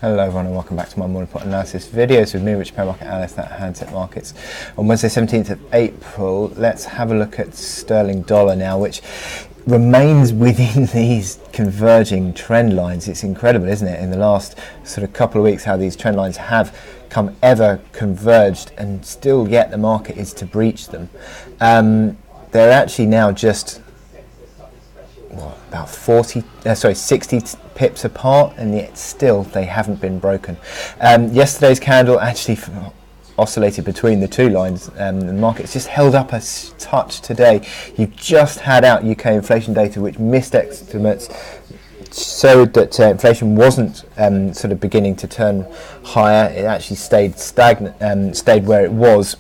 Hello everyone and welcome back to my morning report analysis videos with me, Rich Pair Market Analyst at Hantec Markets. On Wednesday 17th of April, let's have a look at sterling dollar now, which remains within these converging trend lines. It's incredible, isn't it, in the last sort of couple of weeks how these trend lines have come ever converged, and still yet the market is to breach them. They're actually now just about 60 pips apart, and yet still they haven't been broken. Yesterday's candle actually oscillated between the two lines. The market's just held up a touch today. You've just had out UK inflation data, which missed estimates, showed that inflation wasn't sort of beginning to turn higher. It actually stayed stagnant, stayed where it was.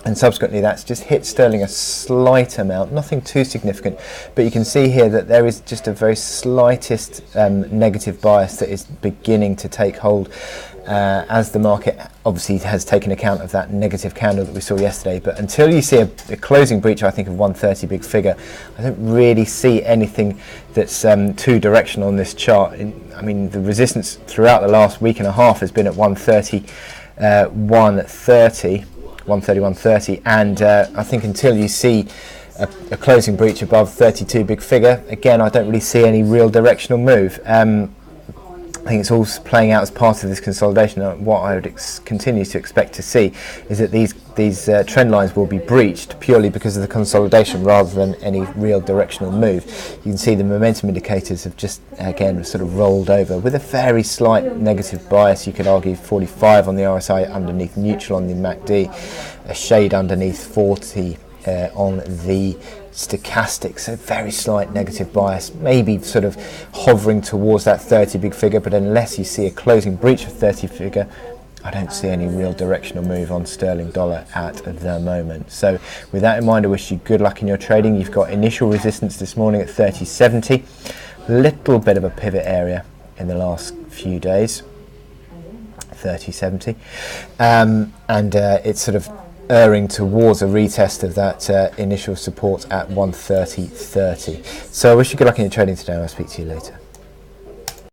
And subsequently that's just hit sterling a slight amount, nothing too significant, but you can see here that there is just a very slightest negative bias that is beginning to take hold as the market obviously has taken account of that negative candle that we saw yesterday. But until you see a closing breach, I think, of 130 big figure, I don't really see anything that's too directional on this chart. I mean, the resistance throughout the last week and a half has been at 130, 130, and I think until you see a closing breach above 32 big figure, again, I don't really see any real directional move. I think it's all playing out as part of this consolidation. What I would continue to expect to see is that these trend lines will be breached purely because of the consolidation rather than any real directional move. You can see the momentum indicators have just, again, sort of rolled over with a very slight negative bias. You could argue 45 on the RSI underneath neutral on the MACD, a shade underneath 40 on the stochastic, so very slight negative bias, maybe sort of hovering towards that 30 big figure, but unless you see a closing breach of 30 figure, I don't see any real directional move on sterling dollar at the moment. So with that in mind, I wish you good luck in your trading. You've got initial resistance this morning at 30.70, little bit of a pivot area in the last few days, 30.70, and it's sort of erring towards a retest of that initial support at 130.30. So I wish you good luck in your trading today, and I'll speak to you later.